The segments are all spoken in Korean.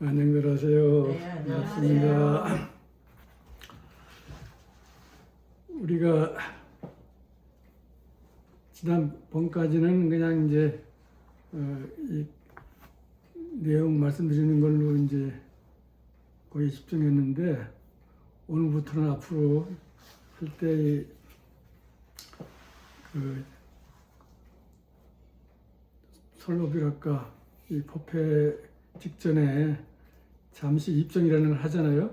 안녕들 하세요. 네, 안녕하세요. 반갑습니다. 우리가 지난번까지는 그냥 이제 이 내용 말씀드리는 걸로 이제 거의 집중했는데, 오늘부터는 앞으로 할 때 그 설로비랄까 이 법회 직전에 잠시 입정이라는 걸 하잖아요.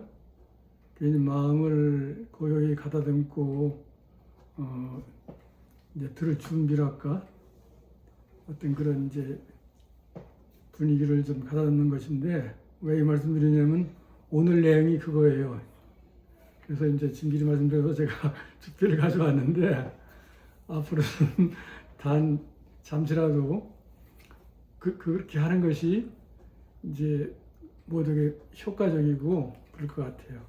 괜히 마음을 고요히 가다듬고 이제 들을 준비랄까 어떤 그런 이제 분위기를 좀 가다듬는 것인데, 왜 이 말씀드리냐면 오늘 내용이 그거예요. 그래서 이제 진길이 말씀드려서 제가 축배를 가져왔는데, 앞으로는 단 잠시라도 그렇게 하는 것이 이제 모두에게 효과적이고 그럴 것 같아요.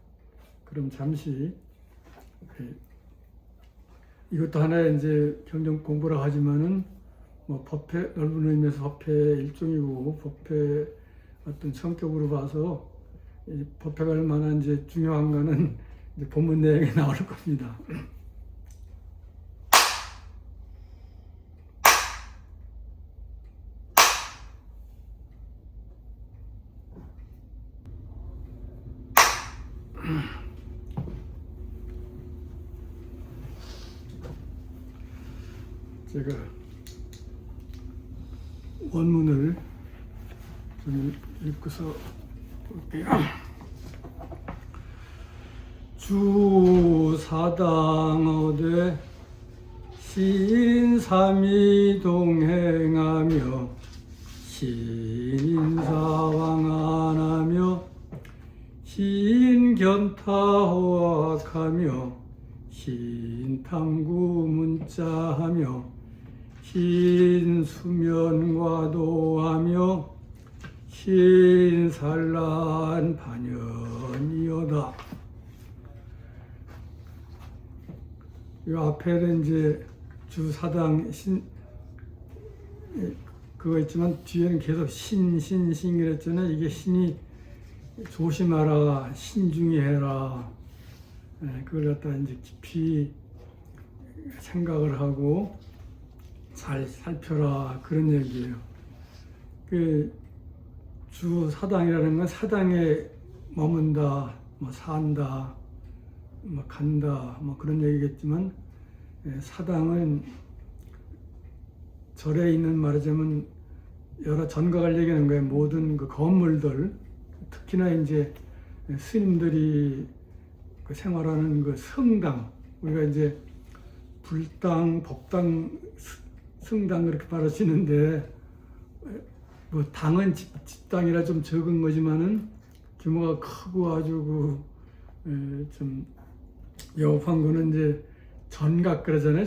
그럼 잠시 이것도 하나의 이제 경전 공부라 하지만은 뭐 법회, 넓은 의미에서 법회의 일종이고, 법회 어떤 성격으로 봐서 법회가 얼마나 이제 중요한가는 이제 본문 내용에 나올 겁니다. 제가 원문을 좀 읽고서 볼게요. 주사당어되 신삼이 동행하며 신인사왕안하며 신견타호악하며 신탐구 문자하며 신수면과도하며 신산란 반연이여다. 이 앞에는 이제 주사당 그거 있지만 뒤에는 계속 신 그랬잖아요. 이게 신이 조심하라, 신중히 해라. 그걸 갖다 이제 깊이 생각을 하고 잘 살펴라, 그런 얘기예요. 그 주사당이라는 건 사당에 머문다, 뭐 산다, 뭐 간다, 뭐 그런 얘기겠지만, 사당은 절에 있는, 말하자면 여러 전각을 얘기하는 거예요. 모든 그 건물들, 특히나 이제 스님들이 그 생활하는 그 성당, 우리가 이제 불당, 법당, 성당 그렇게 말하시는데, 뭐 당은 집당이라 좀 적은 거지만은 규모가 크고 아주 좀 영업한 거는 이제 전각 그러잖아요.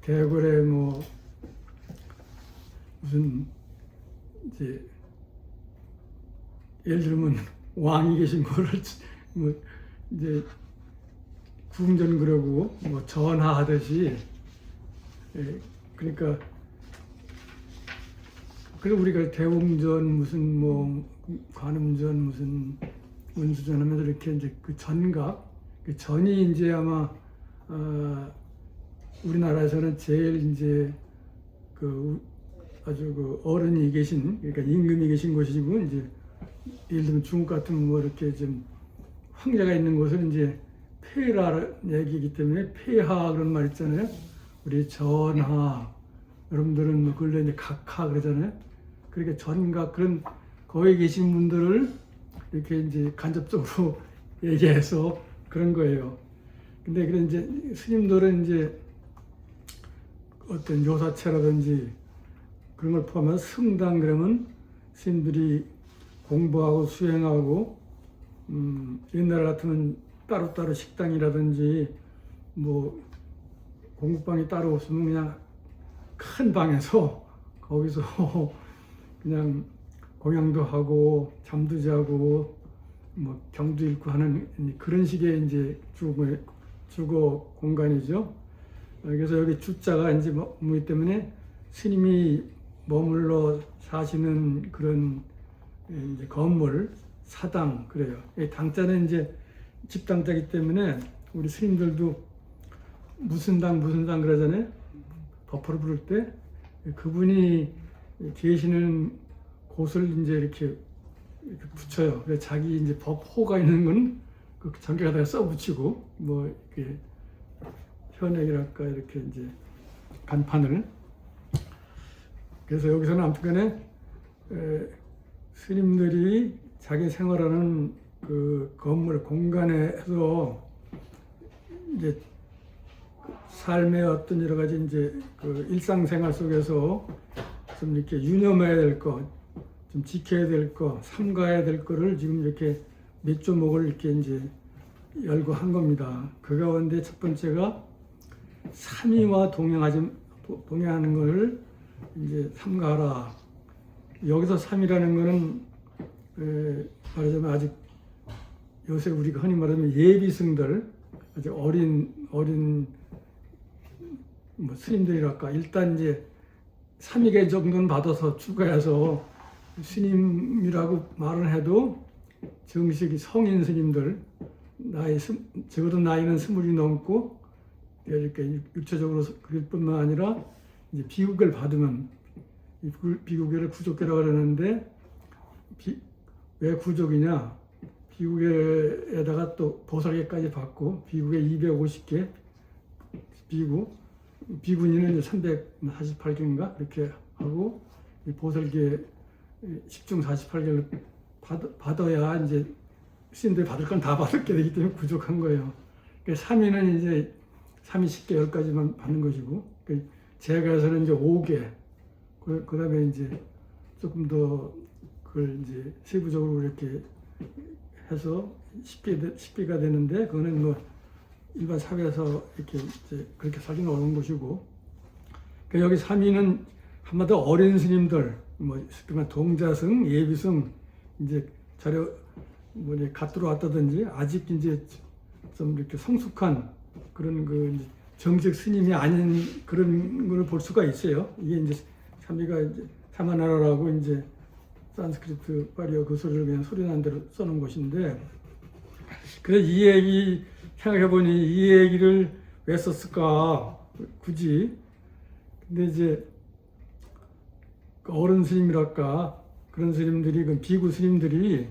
대궐에 뭐 무슨 이제 예를 들면 왕이 계신 거를 뭐 이제 궁전 그러고 뭐 전하하듯이, 그러니까 그래서 우리가 대웅전 무슨 뭐 관음전 무슨 운수전 하면서 이렇게 이제 그 전각, 그 전이 이제 아마 우리나라에서는 제일 이제 그 아주 그 어른이 계신, 그러니까 임금이 계신 곳이고, 이제 예를 들면 중국 같은 뭐 이렇게 좀 황제가 있는 곳은 이제 폐라는 얘기이기 때문에 폐하 그런 말 있잖아요. 우리 전하, 여러분들은 뭐 그걸 이제 각하 그러잖아요. 그러니까 전각, 그런 거기 계신 분들을 이렇게 이제 간접적으로 얘기해서 그런 거예요. 근데 그런 이제 스님들은 이제 어떤 요사체라든지 그런 걸 포함해서 성당, 그러면 스님들이 공부하고 수행하고, 옛날 같으면 따로따로 식당이라든지 뭐 공부방이 따로 없으면 그냥 큰 방에서 거기서 그냥 공양도 하고 잠도 자고 뭐 경도 읽고 하는 그런 식의 이제 주거 공간이죠. 그래서 여기 주자가 이제 뭐기 때문에 스님이 머물러 사시는 그런 이제 건물, 사당 그래요. 이 당자는 이제 집당자이기 때문에 우리 스님들도 무슨 당 그러잖아요. 법화를 부를 때 그분이 계시는 곳을 이제 이렇게 붙여요. 그래서 자기 이제 법호가 있는 건 그 전개에다가 써 붙이고 뭐 이렇게 현액이랄까 이렇게 이제 간판을. 그래서 여기서는 아무튼간에 스님들이 자기 생활하는 그 건물 공간에서 이제 삶의 어떤 여러 가지 이제 그 일상생활 속에서 좀 이렇게 유념해야 될 것, 좀 지켜야 될 것, 삼가해야 될 거를 지금 이렇게 몇 조목을 이렇게 이제 열고 한 겁니다. 그 가운데 첫 번째가 삼위와 동행하는 것을 이제 삼가하라. 여기서 삼이라는 거는 말하자면 아직 요새 우리가 흔히 말하면 예비승들, 아직 어린 뭐 스님들이랄까. 일단 이제 3위계 정도는 받아서 추가해서 스님이라고 말을 해도 정식이 성인 스님들, 적어도 나이는 20이 넘고 이렇게 육체적으로 그럴 뿐만 아니라 이제 비구계를 받으면 이 비구계를 구족계라고 그러는데 왜 구족이냐? 비구계에다가 또 보살계까지 받고 비구계 250개 비구니는 348개인가 그렇게 하고 이 보살계 10중 48개를 받아야 이제 스님들이 받을 건 다 받게 되기 때문에 부족한 거예요. 그러니까 3위는 이제 3위 10개 10가지만 받는 것이고 그러니까 제가에서는 이제 5개 그 다음에 이제 조금 더 그걸 이제 세부적으로 이렇게 해서 10개가 되는데 그거는 뭐 일반 사회에서 이렇게 이제 그렇게 살기는 어려운 것이고 그러니까 여기 3위는 한마디로 어린 스님들 뭐 동자승, 예비승 이제 갓 들어왔다든지 아직 이제 좀 이렇게 성숙한 그런 그 이제 정식 스님이 아닌 그런 걸 볼 수가 있어요. 이게 이제 3위가 이제 사마나라라고 이제 산스크리트 파리어 그 소리를 그냥 소리난 대로 써놓은 것인데 그래서 이 얘기 생각해보니 이 얘기를 왜 썼을까 굳이. 근데 이제 어른 스님이랄까 그런 스님들이 그 비구 스님들이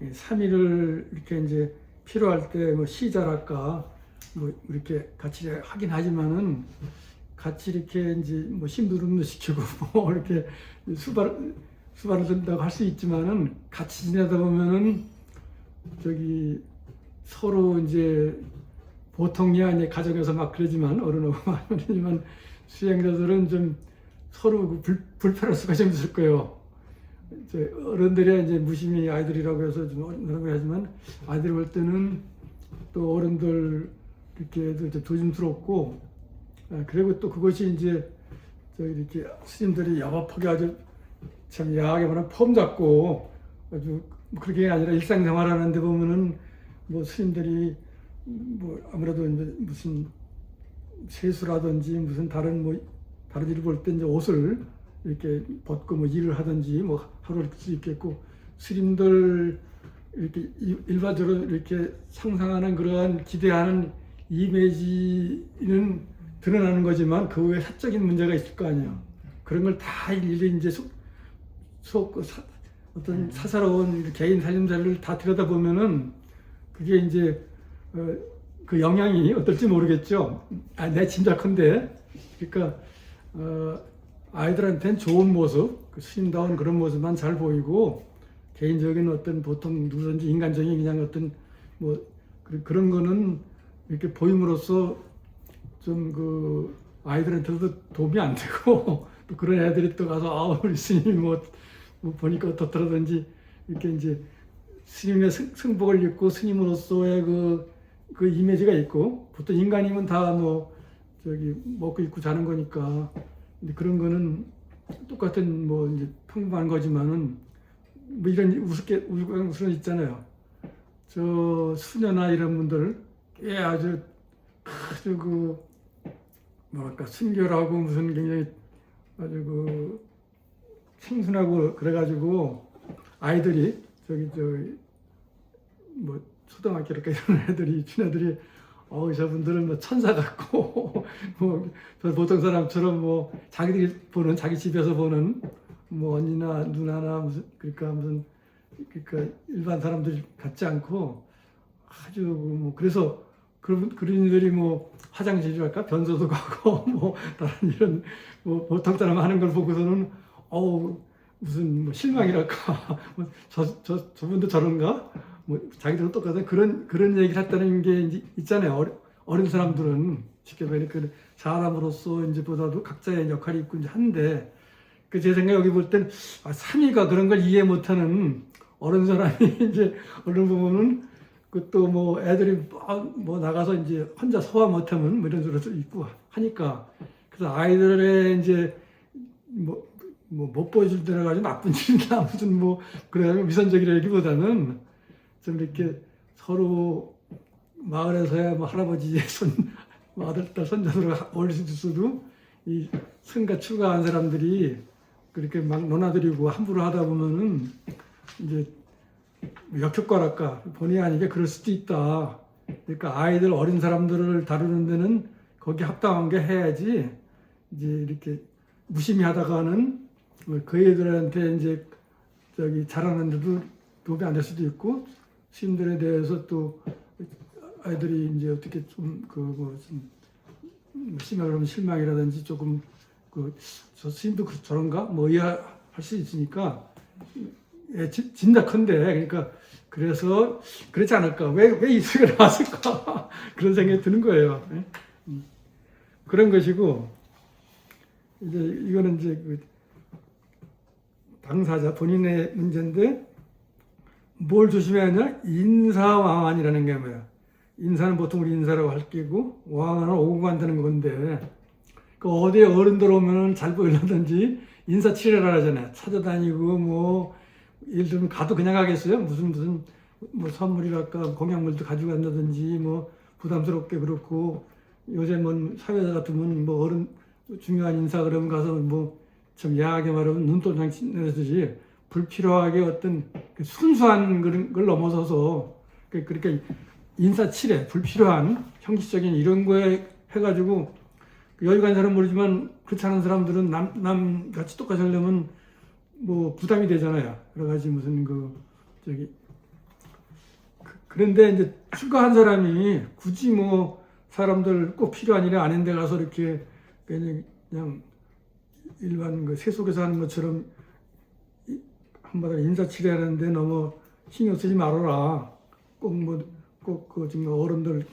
3위를 이렇게 이제 필요할 때 뭐 시자랄까 뭐 이렇게 같이 하긴 하지만은 같이 이렇게 이제 뭐 심부름도 시키고 뭐 이렇게 수발을 든다고 할 수 있지만은 같이 지내다 보면은 저기 서로 이제 보통이 아니 가정에서 막 그러지만 어른하고 막 그러지만 수행자들은 좀 서로 불편할 수가 좀 있을 거예요. 어른들이 이제 무심히 아이들이라고 해서 좀 어른이라고 하지만 아이들이 볼 때는 또 어른들 이렇게 조심스럽고 그리고 또 그것이 이제 이렇게 스님들이 야박하게 아주 참 야하게 말하면 폼 잡고 아주 그렇게 아니라 일상생활 하는데 보면은 뭐 스님들이 뭐 아무래도 이제 무슨 세수라든지 무슨 다른 일을 볼 때 이제 옷을 이렇게 벗고 뭐 일을 하든지 뭐 하루를 수 있겠고 스님들 이렇게 일반적으로 이렇게 상상하는 그러한 기대하는 이미지는 드러나는 거지만 그 외에 사적인 문제가 있을 거 아니에요. 그런 걸 다 일일이 이제 어떤 사사로운 개인 살림살이를 다 들여다보면은 그게 이제 그 영향이 어떨지 모르겠죠. 내 짐작컨대 그러니까 아이들한테는 좋은 모습, 그 스님다운 그런 모습만 잘 보이고 개인적인 어떤 보통 누구든지 인간적인 그냥 어떤 뭐 그런 거는 이렇게 보임으로써 좀 그 아이들한테도 도움이 안 되고 또 그런 애들이 또 가서 우리 스님이 뭐 보니까 어떻다든지 이렇게 이제 스님의 승복을 입고 스님으로서의 그 이미지가 있고 보통 인간이면 다 뭐 저기 먹고 입고 자는 거니까 근데 그런 거는 똑같은 뭐 이제 평범한 거지만은 뭐 이런 우스꽝스러운 있잖아요. 저 수녀나 이런 분들 아주 그 뭐랄까 순결하고 무슨 굉장히 아주 그 청순하고 그래가지고 아이들이 저기 뭐 초등학교 이렇게 이런 애들이 친애들이 저분들은 뭐 천사 같고 뭐 보통 사람처럼 뭐 자기들이 보는 자기 집에서 보는 뭐 언니나 누나나 무슨 그러니까 일반 사람들 같지 않고 아주 뭐 그래서 그런 일들이 뭐 화장실이랄까 변소도 가고 뭐 다른 이런 뭐 보통 사람 하는 걸 보고서는 무슨 뭐 실망이랄까 뭐 저분도 저런가 뭐 자기들은 똑같은 그런 얘기를 했다는 게 이제 있잖아요. 어린 사람들은 쉽게 보니까 사람으로서 이제 보다도 각자의 역할이 있고 이제 한데 제 생각 여기 볼 땐 삼위가 그런 걸 이해 못하는 어른 사람이 이제 어른 보면은 그 또 뭐 애들이 뭐 나가서 이제 혼자 소화 못하면 뭐 이런 소리도 있고 하니까 그래서 아이들의 이제 못 보여줄 때라 가지고 나쁜 짓이나 무슨 뭐 그래가지고 위선적이라기보다는 좀 이렇게 서로 마을에서야 뭐 할아버지 뭐 아들 딸 손자들 어울릴 수 있어도 이 승가 추가한 사람들이 그렇게 막 논아들이고 함부로 하다 보면은 이제 역효과랄까 본의 아니게 그럴 수도 있다. 그러니까 아이들 어린 사람들을 다루는 데는 거기 합당한 게 해야지 이제 이렇게 무심히 하다가는 그 애들한테 이제 자라는데도 도움이 안 될 수도 있고 스님들에 대해서 또 아이들이 이제 어떻게 좀 좀 심하게 그러면 실망이라든지 조금 저 스님도 저런가 뭐 이해할 수 있으니까 진작컨대 그러니까 그래서 그렇지 않을까 왜 이 소리가 나왔을까 그런 생각이 드는 거예요. 그런 것이고 이제 이거는 이제 당사자 본인의 문제인데 뭘 조심해야 하냐? 인사왕안이라는 게 뭐야? 인사는 보통 우리 인사라고 할 게고 왕안은 오고 간다는 건데 어디에 어른들 오면은 잘 보이려든지 인사치레라 하잖아요. 찾아다니고 뭐 예를 들면 가도 그냥 가겠어요? 무슨 뭐 선물이랄까 공약물도 가지고 간다든지 뭐 부담스럽게 그렇고 요새 뭐 사회자 같으면 뭐 어른 중요한 인사 그러면 가서 뭐 좀 야하게 말하면 눈도장치 내듯이 불필요하게 어떤 순수한 그런 걸 넘어서서 그러니까 인사치레 불필요한 형식적인 이런 거에 해가지고 여유가 있는 사람은 모르지만 그렇지 않은 사람들은 남 같이 똑같이 하려면 뭐 부담이 되잖아요. 여러 가지 무슨 그런데 이제 출가한 사람이 굳이 뭐 사람들 꼭 필요한 일이 아닌데 가서 이렇게 그냥 일반 세속에서 하는 것처럼 한마디로 인사치레하는데 너무 신경 쓰지 말아라. 꼭 지금 어른들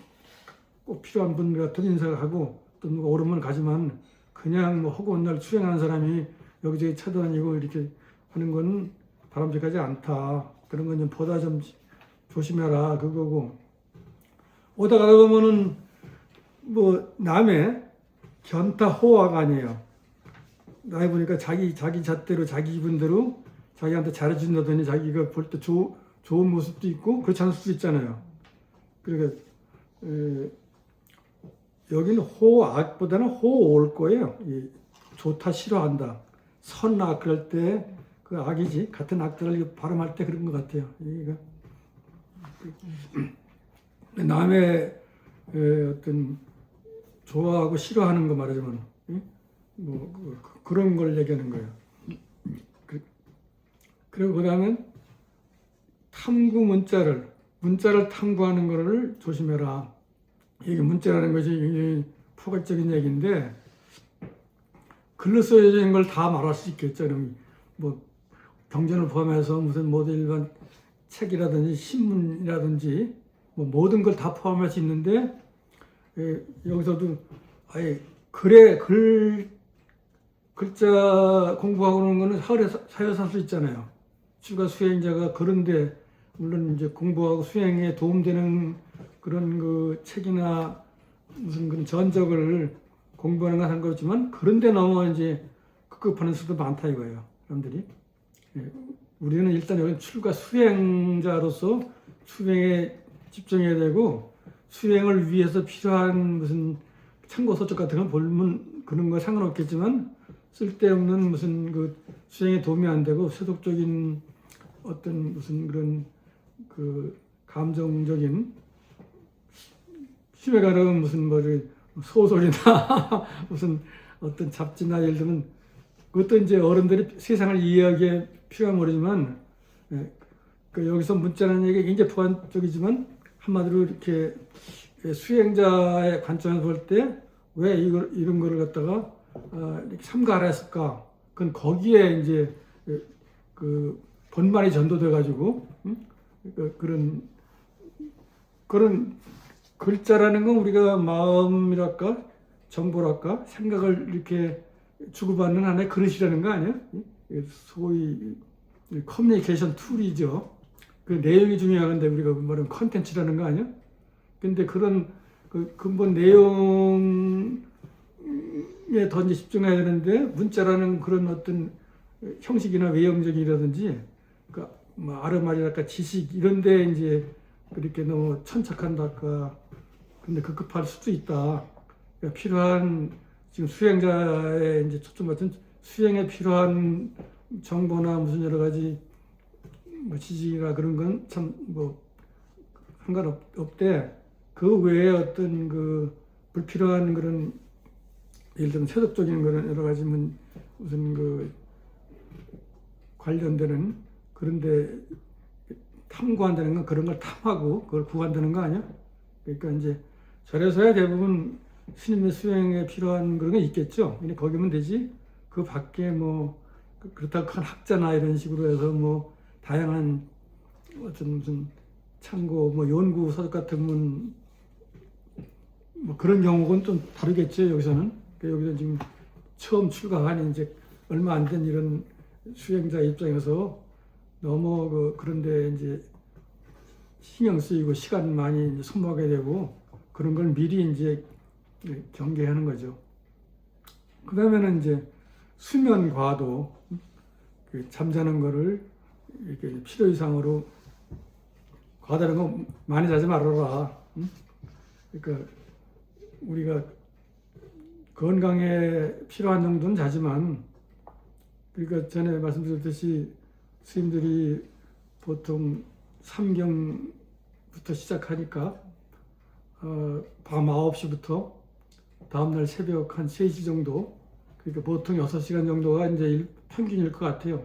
꼭 필요한 분들 같은 인사하고 또 누가 오르면 가지만 그냥 뭐 허구한 날 수행하는 사람이 여기저기 찾아다니고 이렇게 하는 건 바람직하지 않다. 그런 건 좀 보다 좀 조심해라 그거고 오다 가다 보면은 뭐 남의 견타 호화가 아니에요. 나이 보니까 자기 잣대로 자기 기분대로 자기한테 잘해준다더니 자기가 볼 때 좋은 모습도 있고 그렇지 않을 수도 있잖아요. 그러니까 여기는 호악보다는 호올 거예요. 좋다 싫어한다 선악 그럴 때 그 악이지 같은 악들을 발음할 때 그런 것 같아요. 남의 어떤 좋아하고 싫어하는 거 말하자면 그런 걸 얘기하는 거예요. 그리고 그다음에 탐구 문자를 탐구하는 거를 조심해라. 이게 문자라는 것이 굉장히 포괄적인 얘기인데 글로 써져 있는 걸 다 말할 수 있겠죠. 뭐 경전을 포함해서 무슨 모든 일반 책이라든지 신문이라든지 뭐 모든 걸 다 포함할 수 있는데 여기서도 아예 글자 공부하고 그러는 거는 사회에서 할 수 있잖아요. 출가 수행자가 그런데 물론 이제 공부하고 수행에 도움되는 그런 책이나 무슨 그런 전적을 공부하는 건 상관없지만 그런데 넘어 이제 급급하는 수도 많다 이거예요. 사람들이. 우리는 일단 여기 출가 수행자로서 수행에 집중해야 되고 수행을 위해서 필요한 무슨 참고 서적 같은 걸 보면 그런 거 상관없겠지만 쓸데없는 무슨 수행에 도움이 안 되고 세속적인 어떤 무슨 그런 그 감정적인 심해 가는 무슨 뭐 소설이나 무슨 어떤 잡지나 예를 들면 그것도 이제 어른들이 세상을 이해하기에 필요한 모르지만 예, 그 여기서 문자라는 얘기가 굉장히 포괄적이지만 한마디로 이렇게 수행자의 관점에서 볼 때 왜 이런 거를 갖다가 이렇게 삼가하라 했을까? 그건 거기에 이제 그 본말이 전도돼 가지고 그런 글자라는 건 우리가 마음이랄까 정보랄까 생각을 이렇게 주고받는 하나의 그릇이라는 거 아니야? 소위 커뮤니케이션 툴이죠. 그 내용이 중요한데 우리가 말하면 컨텐츠라는 거 아니야? 근데 그런 그 근본 내용에 더 이제 집중해야 되는데 문자라는 그런 어떤 형식이나 외형적이라든지 뭐 아르마리랄까 지식 이런데 이제 그렇게 너무 천착한달까. 근데 급급할 수도 있다. 그러니까 필요한 지금 수행자의 이제 초점 같은 수행에 필요한 정보나 무슨 여러 가지 뭐 지식이나 그런 건 참 뭐 상관없대. 그 외에 어떤 그 불필요한 그런 예를 들면 세속적인 그런 여러 가지 무슨 그 관련되는 그런데 탐구한다는 건 그런 걸 탐하고 그걸 구한다는 거 아니야? 그러니까 이제 저래서야 대부분 스님의 수행에 필요한 그런 게 있겠죠. 근데 거기면 되지. 그 밖에 뭐 그렇다고 한 학자나 이런 식으로 해서 뭐 다양한 어떤 무슨 참고 뭐 연구 서적 같은 뭐 그런 경우는 좀 다르겠죠. 여기서는 여기서 지금 처음 출가한 이제 얼마 안 된 이런 수행자 입장에서 너무 그런데 이제 신경 쓰이고 시간 많이 이제 소모하게 되고 그런 걸 미리 이제 경계하는 거죠. 그 다음에는 이제 수면 과도 그 잠자는 거를 이렇게 필요 이상으로 과다른 거 많이 자지 말아라. 그러니까 우리가 건강에 필요한 정도는 자지만 그러니까 전에 말씀드렸듯이 스님들이 보통 삼경부터 시작하니까 밤 9시부터 다음날 새벽 한 3시 정도 그러니까 보통 6시간 정도가 이제 평균일 것 같아요.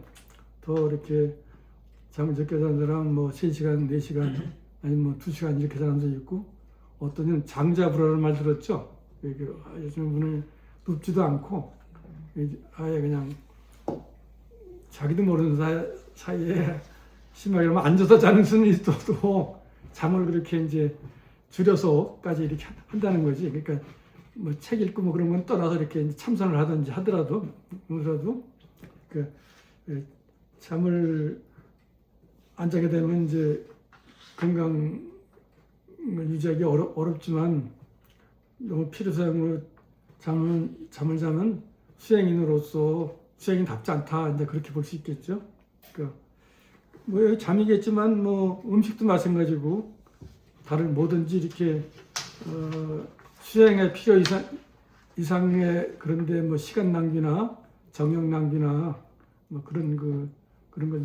더 이렇게 잠을 적게 자는 사람은 뭐 3시간, 4시간 아니면 뭐 2시간 이렇게 자는 사람도 있고 어떤 이는 장자불화라는 말 들었죠? 요즘 분은 눕지도 않고 아예 그냥 자기도 모르는 사이에 심하게 하면 앉아서 자는 수는 있어도 잠을 그렇게 이제 줄여서까지 이렇게 한다는 거지. 그러니까 뭐 책 읽고 뭐 그런 건 떠나서 이렇게 이제 참선을 하든지 하더라도 그 잠을 안 자게 되면 이제 건강을 유지하기 어렵지만 너무 필요성으로 잠을 자면 수행인으로서 수행인답지 않다 이제 그렇게 볼 수 있겠죠. 그러니까 뭐 잠이겠지만 뭐 음식도 마찬가지고 다른 뭐든지 이렇게 수행의 필요 이상의 그런데 뭐 시간 낭비나 정력 낭비나 뭐 그런 건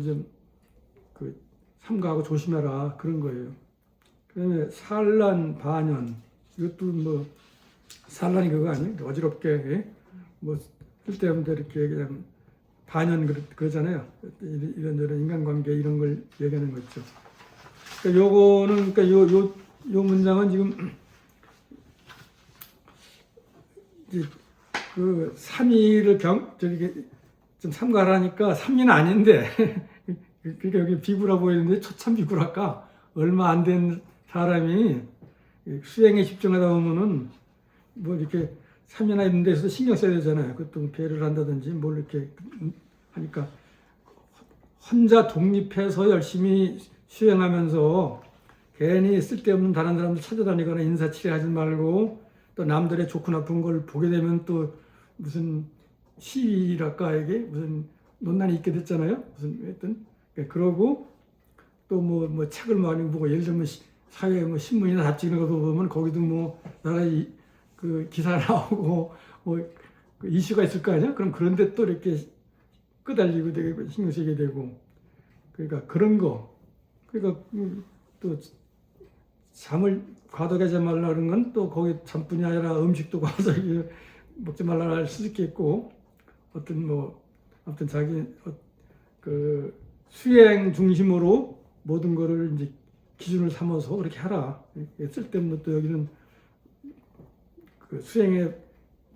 좀 삼가하고 조심해라 그런 거예요. 그다음에 산란 반연 이것도 뭐 산란이 그거 아니에요? 어지럽게 뭐 쓸데없는데 이렇게 그냥 반연 그러잖아요. 이런저런 인간관계 이런 걸 얘기하는 거죠. 그러니까 요거는 그러니까 요 문장은 지금 이제 그 삼위를 저기 좀 삼가라니까 삼위는 아닌데 그러니까 여기 비구라 보이는데 초참 비구랄까 얼마 안 된 사람이 수행에 집중하다 보면은 뭐 이렇게 삼위나 이런 데서 신경 써야 되잖아요. 그것도 배를 한다든지 뭘 이렇게 하니까 혼자 독립해서 열심히 수행하면서 괜히 쓸데없는 다른 사람들 찾아다니거나 인사치레하지 말고 또 남들의 좋고 나쁜 걸 보게 되면 또 무슨 시위랄까 이게 무슨 논란이 있게 됐잖아요. 무슨 하여튼 그러고 또 뭐 책을 많이 보고 예를 들면 사회 뭐 신문이나 잡지 이런 거 보면 거기도 뭐 나라 그 기사 나오고 뭐 그 이슈가 있을 거 아니야? 그럼 그런데 또 이렇게 끄달리고 되게 신경 쓰게 되고 그러니까 그런 거. 그러니까 또 잠을 과도하게 자지 말라는 건 또 거기 잠뿐이 아니라 음식도 과도하게 먹지 말라 할 수도 있겠고, 어떤 뭐 아무튼 자기 그 수행 중심으로 모든 거를 이제 기준을 삼아서 그렇게 하라. 쓸데없는 또 여기는 그 수행에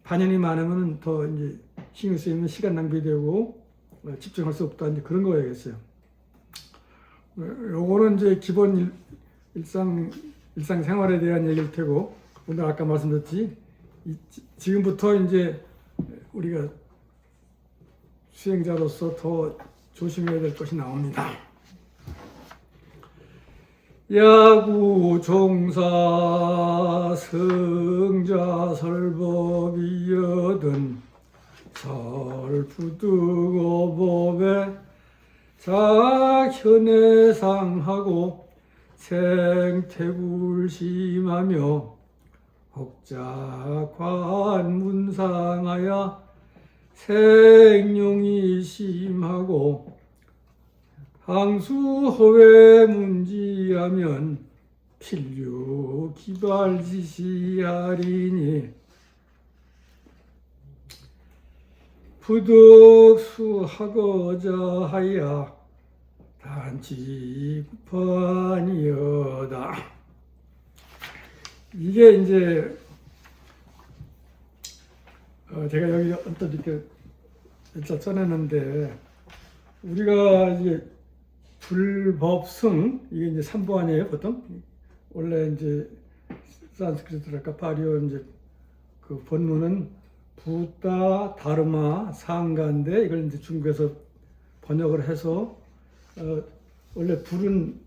반연이 많으면 더 이제 신경 쓰이면 시간 낭비되고 집중할 수 없다. 이제 그런 거야겠어요. 요거는 이제 기본 일상생활에 대한 얘기일 테고, 오늘 아까 말씀드렸지, 지금부터 이제 우리가 수행자로서 더 조심해야 될 것이 나옵니다. 야구 종사 성자 설법이여든 설부득어법에 자현해상하고 생태굴심하며 혹자관문상하여 생용이 심하고 항수허회 문지하면 필류 기발지시하리니 부득수하고자 하여 단지 구판이여다. 이게 이제 제가 여기 언뜻 이렇게 일자 써냈는데, 우리가 이제 불법승, 이게 이제 3부 아니에요, 보통? 원래 이제 산스크리트랄까 파리어 이제 그 본문은 부타 다르마 상가인데, 이걸 이제 중국에서 번역을 해서 원래 불은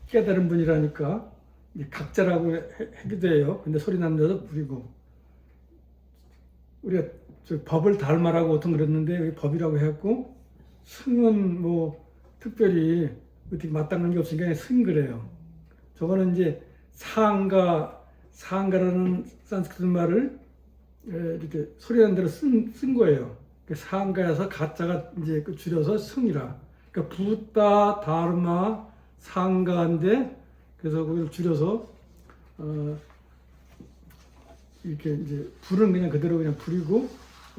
깨달은 분이라니까 각자라고 하기도 해요. 근데 소리 나는 데도 불이고, 우리가 법을 닮아라고 보통 그랬는데 법이라고 해갖고, 승은 뭐 특별히 어떻게 마땅한 게 없으니까 승 그래요. 저거는 이제 상가라는 산스크리트 말을 이렇게 소리 나는 대로 쓴 거예요. 상가에서 가짜가 이제 줄여서 승이라. 그러니까 부타 다르마 상가인데, 그래서 그걸 줄여서 이렇게 이제 불은 그냥 그대로 그냥 불이고,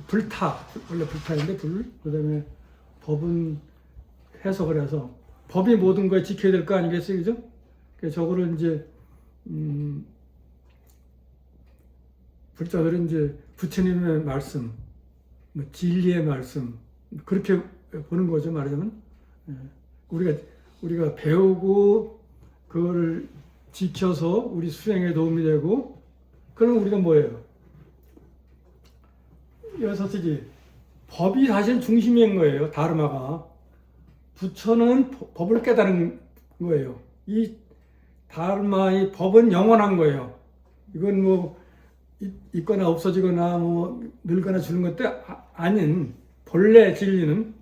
불타 원래 불타인데 불, 그다음에 법은 해석을 해서 법이 모든 거에 지켜야 될 거 아니겠어요, 그죠? 그래서 저거를 이제 불자들은 이제 부처님의 말씀, 뭐 진리의 말씀, 그렇게 보는 거죠, 말하자면. 우리가 배우고 그걸 지켜서 우리 수행에 도움이 되고, 그러면 우리가 뭐예요? 여기서 쓰지, 법이 사실 중심인 거예요, 다르마가. 부처는 법을 깨달은 거예요. 이 다르마의 법은 영원한 거예요. 이건 뭐 있거나 없어지거나 뭐 늙거나 주는 것도 아닌 본래 진리는.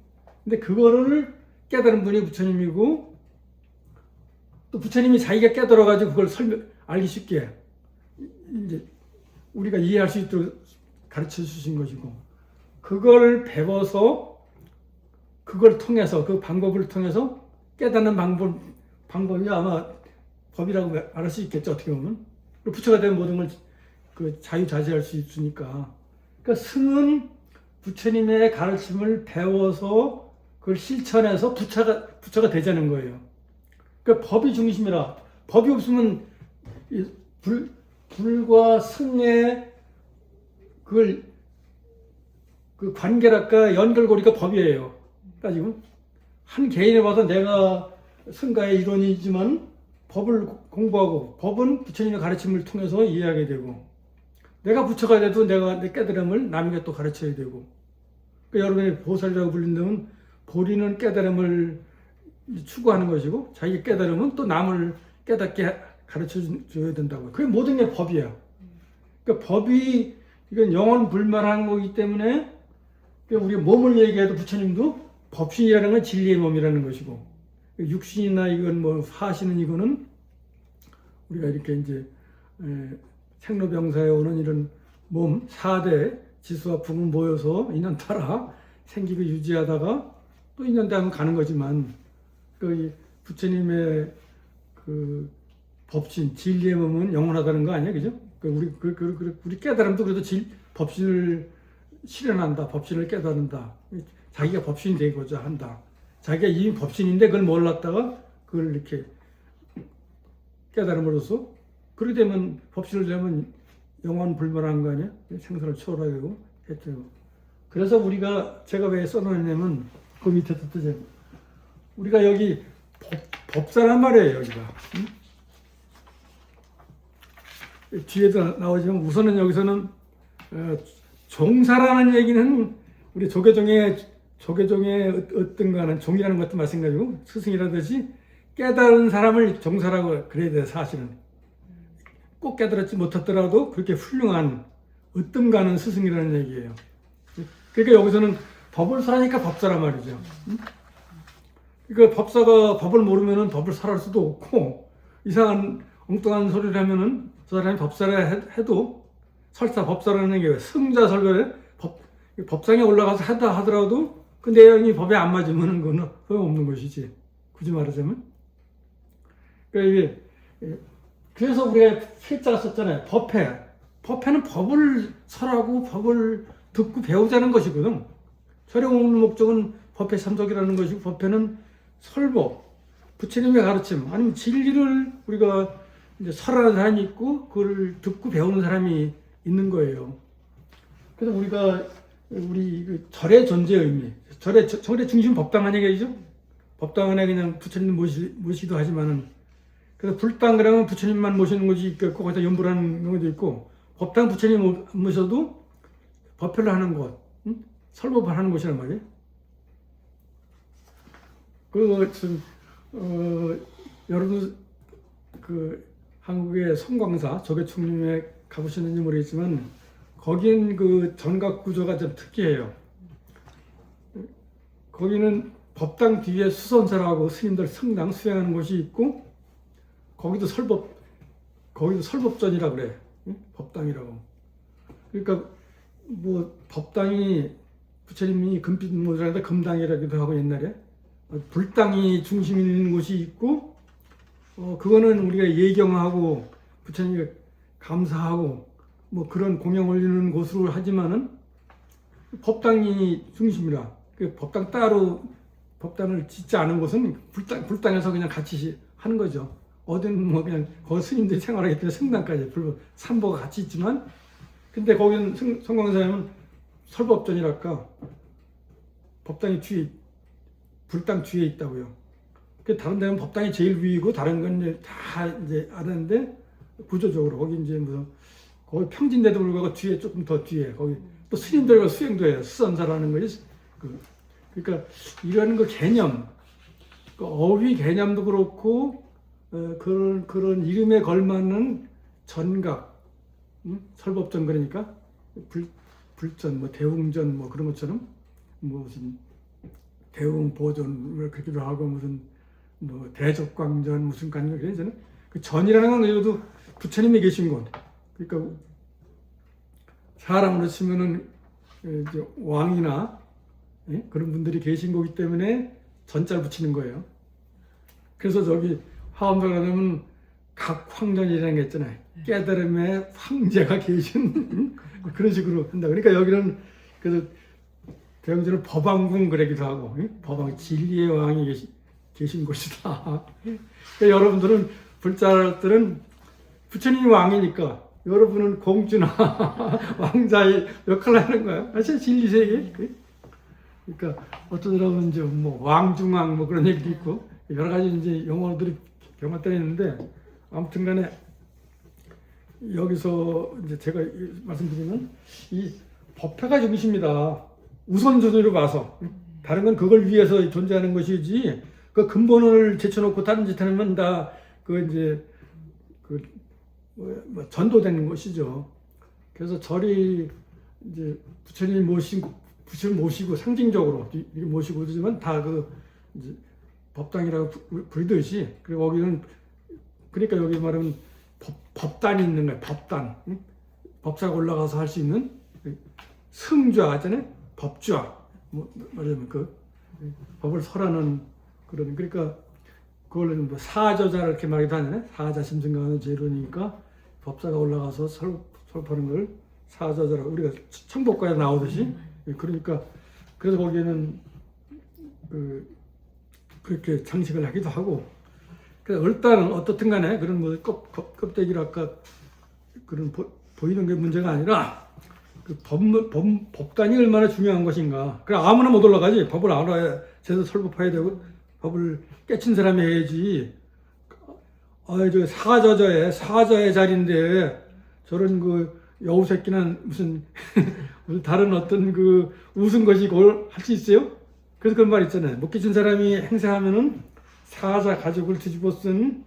근데 그거를 깨달은 분이 부처님이고, 또 부처님이 자기가 깨달아가지고 그걸 알기 쉽게 이제 우리가 이해할 수 있도록 가르쳐 주신 것이고, 그걸 배워서 그걸 통해서, 그 방법을 통해서 깨닫는 방법이 아마 법이라고 말할 수 있겠죠, 어떻게 보면. 부처가 된 모든 걸 그 자유자재할 수 있으니까. 그러니까 승은 부처님의 가르침을 배워서 그걸 실천해서 부처가 되자는 거예요. 그러니까 법이 중심이라. 법이 없으면 불과 승의 그 관계랄까 연결고리가 법이에요. 따지고 한 개인에 봐서 내가 승가의 일원이지만 법을 공부하고, 법은 부처님의 가르침을 통해서 이해하게 되고, 내가 부처가 돼도 내가 내 깨달음을 남에게 또 가르쳐야 되고. 그러니까 여러분이 보살이라고 불린다면 보리는 깨달음을 추구하는 것이고, 자기 깨달음은 또 남을 깨닫게 가르쳐 줘야 된다고. 그게 모든 게 법이야. 그러니까 법이, 이건 영원 불멸한 거기 때문에, 그러니까 우리가 몸을 얘기해도 부처님도 법신이라는 건 진리의 몸이라는 것이고, 육신이나 이건 뭐 화신은 이거는 우리가 이렇게 이제 생로병사에 오는 이런 몸 4대 지수와 풍은 모여서 인연 따라 생기고 유지하다가 또 인연 따라 가는 거지만, 그 부처님의 그 법신 진리의 몸은 영원하다는 거 아니야, 그죠? 우리 깨달음도 그래도 법신을 실현한다, 법신을 깨달은다, 자기가 법신이 되고자 한다. 자기가 이미 법신인데 그걸 몰랐다가 그걸 이렇게 깨달음으로써 그렇게 되면 법신을 되면 영원 불멸한 거 아니야? 생사를 초월하고 했죠. 그래서 제가 왜 써놓냐면 그 밑에 뜻이죠. 우리가 여기 법사란 말이에요, 여기가. 응? 뒤에도 나오지만 우선은 여기서는 종사라는 얘기는 우리 조계종의 어떤 거는 종이라는 것도 마찬가지고 스승이라듯이 깨달은 사람을 종사라고 그래야 돼. 사실은 꼭 깨달았지 못했더라도 그렇게 훌륭한 으뜸 가는 스승이라는 얘기예요. 그러니까 여기서는 법을 설하니까 법사란 말이죠. 그러니까 법사가 법을 모르면은 법을 설할 수도 없고 이상한 엉뚱한 소리를 하면은 저 사람이 법사라 해도 설사 법사라는 게 승자설교에 법상에 올라가서 하다 하더라도 그 내용이 법에 안 맞으면은 그건 소용없는 것이지. 굳이 말하자면. 그러니까 이게 그래서 우리가 필자가 썼잖아요. 법회는 법을 설하고 법을 듣고 배우자는 것이거든. 절에 오는 목적은 법회 참석이라는 것이고 법회는 설법, 부처님의 가르침, 아니면 진리를 우리가 이제 설하는 사람이 있고 그걸 듣고 배우는 사람이 있는 거예요. 그래서 우리 절의 존재 의미, 절의 중심 법당 안에 계시죠? 법당 안에 그냥 부처님 모시기도 하지만은 그래서 불당 그러면 부처님만 모시는 것이 있고 거기다 연불하는 경우도 있고 법당 부처님 모셔도 법회를 하는 곳, 응? 설법을 하는 곳이란 말이에요. 여러분 한국의 성광사 조계총림에 가보셨는지 모르겠지만 거긴 그 전각 구조가 좀 특이해요. 거기는 법당 뒤에 수선사라고 스님들 성당 수행하는 곳이 있고 거기도 설법전이라 그래. 응? 법당이라고. 그러니까 뭐 법당이 부처님이 금빛 모자라다 금당이라기도 하고 옛날에 불당이 중심이 있는 곳이 있고 그거는 우리가 예경하고 부처님께 감사하고 뭐 그런 공양 올리는 곳으로 하지만은 법당이 중심이라 그 법당 따로 법당을 짓지 않은 곳은 불당에서 그냥 같이 하는 거죠. 어딘 뭐 그냥 거기 스님들이 생활하기 때문에 성당까지 삼보가 같이 있지만 근데 거기는 성광사에는 설법전이랄까 법당이 뒤에 불당 뒤에 있다고요. 그 다른 데는 법당이 제일 위이고 다른 건 이제 다 이제 아는데 구조적으로 거기 이제 무슨 거기 평진대도 불구하고 뒤에 조금 더 뒤에 거기 또 스님들과 수행도 해요. 수선사라는 것이 그러니까 이런 그 개념, 그 어휘 개념도 그렇고 그런 이름에 걸맞는 전각, 설법전 그러니까 불전, 뭐 대웅전 뭐 그런 것처럼 무슨 대웅보전 그렇게도 하고 무슨 뭐 대적광전 무슨 관계 그래서는 그 전이라는 건 그래도 부처님이 계신 곳. 그러니까 사람으로 치면은 이제 왕이나 그런 분들이 계신 거기 때문에 전자를 붙이는 거예요. 그래서 저기 화엄사 가면 각황전이라는 게 있잖아요. 깨달음의 황제가 계신 그런 식으로 한다. 그러니까 여기는 그래서 대웅전은 법왕궁 그러기도 하고 법왕 진리의 왕이 계신 곳이다. 그러니까 여러분들은 불자들은 부처님이 왕이니까 여러분은 공주나 왕자의 역할을 하는 거야. 사실 진리 세계. 그러니까 어떤 사람은 이제 뭐 왕중왕 뭐 그런 얘기도 있고 여러 가지 이제 용어들이 경험을 있는데 아무튼간에 여기서 이제 제가 말씀드리면 이 법회가 중심이다. 우선순위로 봐서 다른 건 그걸 위해서 존재하는 것이지 그 근본을 제쳐놓고 다른 짓 하면 다 그 이제 뭐 전도되는 것이죠. 그래서 절이 이제 부처님 모시고 상징적으로 이렇게 모시고 그러지만 다 그 이제 법당이라고 부르듯이 그리고 거기는 그러니까 여기 말하면 법단이 있는 거예요. 법단. 법사가 올라가서 할 수 있는 승좌 있잖아요. 법좌. 뭐 말하자면 그 법을 설하는 그런 그러니까 그걸로 뭐 사저자 이렇게 말하기도 하네. 사자 심승강하는 제론이니까 법사가 올라가서 설법하는 걸 사저자라고 우리가 청법과에 나오듯이 그러니까 그래서 거기에는 그렇게 장식을 하기도 하고 그래서 일단은 어떻든 간에 그런 뭐 껍데기를 아까 그런 보이는 게 문제가 아니라 그 법단이 얼마나 중요한 것인가. 그래 아무나 못 올라가지. 법을 알아야 제대로 설법해야 되고 법을 깨친 사람이 해야지. 저 사저의 자리인데 저런 그 여우 새끼는 무슨 다른 어떤 그 웃은 것이 그걸 할 수 있어요? 그래서 그런 말 있잖아요. 못 깨친 사람이 행세하면은 사자 가죽을 뒤집어 쓴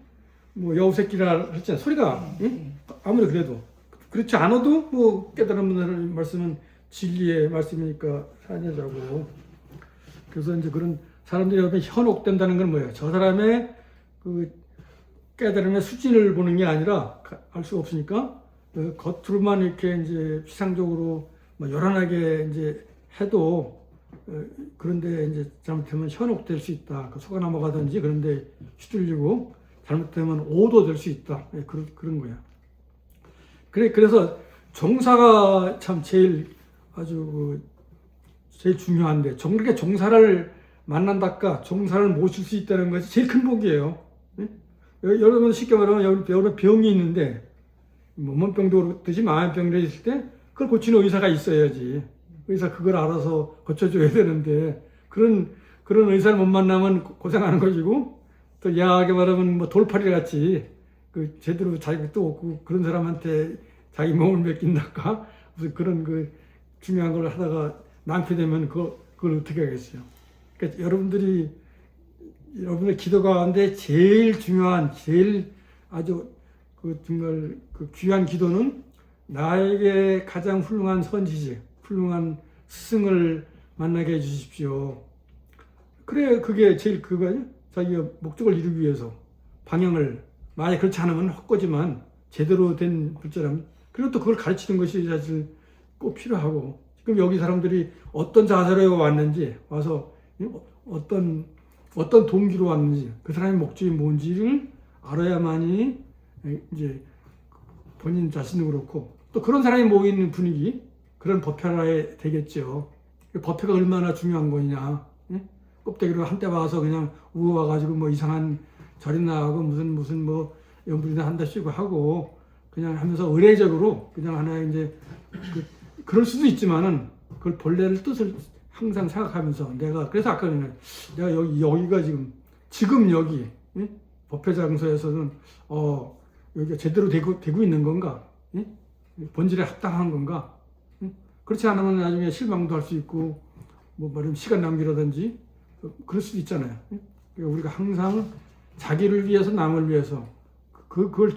뭐 여우 새끼라 했잖아요. 소리가 응? 아무리 그래도 그렇지 않아도 뭐 깨달은 분들의 말씀은 진리의 말씀이니까 사냐자고. 그래서 이제 그런 사람들이 옆에 현혹된다는 건 뭐예요? 저 사람의 그 깨달음의 수준을 보는 게 아니라 알 수가 없으니까 겉으로만 이렇게 이제 피상적으로 뭐 요란하게 이제 해도 그런데 이제 잘못하면 현혹될 수 있다. 속아 넘어가든지 그런데 휘둘리고 잘못되면 오도될 수 있다. 그런 거야. 그래서 종사가 참 제일 아주 제일 중요한데 그렇게 종사를 만난다까 종사를 모실 수 있다는 것이 제일 큰 복이에요. 여러분 쉽게 말하면 여러분 병이 있는데 몸병도 그렇듯이 마음병도 있을 때 그걸 고치는 의사가 있어야지. 의사 그걸 알아서 고쳐줘야 되는데 그런 의사를 못 만나면 고생하는 것이고 또 야하게 말하면 뭐 돌팔이 같이 그 제대로 자격도 없고 그런 사람한테 자기 몸을 맡긴다까 무슨 그런 그 중요한 걸 하다가 낭패되면 그걸 어떻게 하겠어요. 그러니까 여러분의 기도 가운데 제일 중요한 제일 아주 그 정말 그 귀한 기도는 나에게 가장 훌륭한 선지자, 훌륭한 스승을 만나게 해주십시오. 그래 그게 제일 그거죠. 자기가 목적을 이루기 위해서 방향을 만약 그렇지 않으면 헛거지만 제대로 된 불자라면 그리고 또 그걸 가르치는 것이 사실 꼭 필요하고 지금 여기 사람들이 어떤 자세로 왔는지 와서 어떤 동기로 왔는지 그 사람의 목적이 뭔지를 알아야만이 이제 본인 자신도 그렇고 또 그런 사람이 모이는 분위기 그런 법회가 되겠죠. 법회가 얼마나 중요한 거냐. 껍데기로 한때 와서 그냥 우워가지고 뭐 이상한 절이 나가고 무슨 뭐 연불이나 한다시고 하고 그냥 하면서 의례적으로 그냥 하나의 이제 그럴 수도 있지만은 그걸 본래를 뜻을 항상 생각하면서 그래서 아까 전에 내가 여기가 지금 여기 법회 장소에서는 여기가 제대로 되고 있는 건가? 본질에 합당한 건가? 그렇지 않으면 나중에 실망도 할 수 있고 뭐 말하면 시간 낭비라든지 그럴 수도 있잖아요. 그러니까 우리가 항상 자기를 위해서 남을 위해서 그걸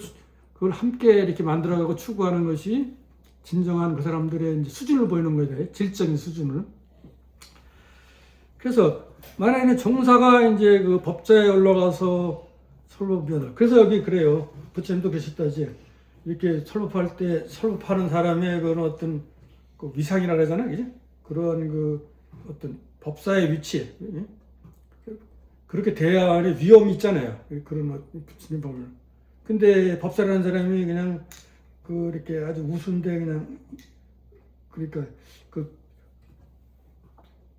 함께 이렇게 만들어가고 추구하는 것이 진정한 그 사람들의 이제 수준을 보이는 거예요. 질적인 수준을. 그래서 만약에 종사가 이제 그 법자에 올라가서 설법이다. 그래서 여기 그래요. 부처님도 계셨다지. 이렇게 설법할 때 설법하는 사람의 그런 어떤 그 위상이라 그러잖아, 그지? 그런 그 어떤 법사의 위치, 그렇게 돼야 하는 위험이 있잖아요. 그런 부처님 법을. 근데 법사라는 사람이 그냥 이렇게 아주 우스운데 그냥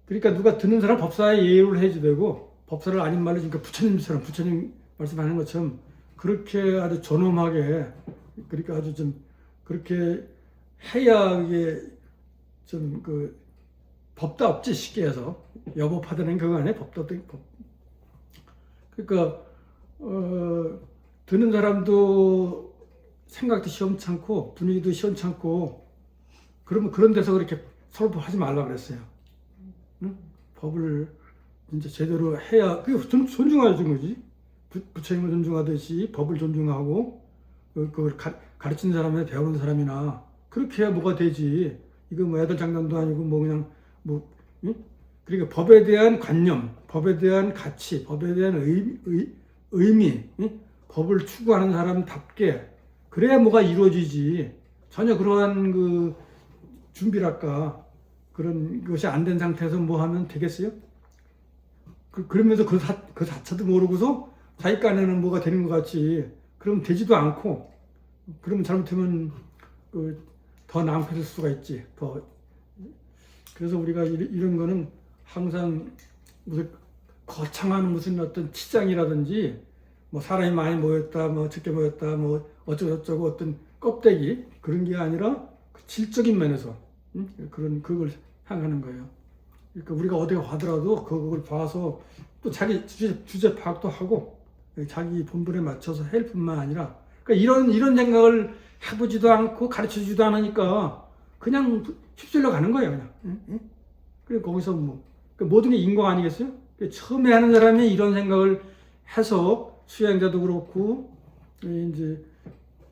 그러니까 누가 듣는 사람 법사에 예우를 해야 되고 법사를 아닌 말로 그러니까 부처님 말씀하는 것처럼 그렇게 아주 존엄하게 그러니까 아주 좀 그렇게 해야 이게 좀 법답지 쉽게 해서 여법하다는 그거 아니에요? 법답지 법. 그러니까 듣는 사람도 생각도 시원찮고 분위기도 시원찮고 그러면 그런 데서 그렇게 설법하지 말라 그랬어요. 응? 법을 이제 제대로 해야 그게 존중하는 거지. 부처님을 존중하듯이 법을 존중하고 그걸 가르치는 사람이나 배우는 사람이나 그렇게 해야 뭐가 되지. 이거 뭐 애들 장난도 아니고 뭐 그냥 뭐 응? 그러니까 법에 대한 관념, 법에 대한 가치, 법에 대한 의미, 응? 법을 추구하는 사람답게 그래야 뭐가 이루어지지. 전혀 그러한 그 준비랄까 그런 것이 안 된 상태에서 뭐 하면 되겠어요? 그러면서 그 자체도 모르고서 자기 깐에는 뭐가 되는 것 같이 그러면 되지도 않고 그러면 잘못하면 더 낭패될 수가 있지. 더 그래서 우리가 이런 거는 항상 무슨 거창한 무슨 어떤 치장이라든지 뭐 사람이 많이 모였다, 뭐 적게 모였다, 뭐 어쩌고저쩌고 어떤 껍데기 그런 게 아니라 그 질적인 면에서 그걸 향하는 거예요. 그러니까 우리가 어디 가더라도 그걸 봐서 또 자기 주제 파악도 하고 자기 본분에 맞춰서 할 뿐만 아니라 그러니까 이런 생각을 해보지도 않고 가르쳐주지도 않으니까 그냥 휩쓸려 가는 거예요, 그냥. 그래 거기서 뭐 그러니까 모든 게 인공 아니겠어요? 처음에 하는 사람이 이런 생각을 해서 수행자도 그렇고 이제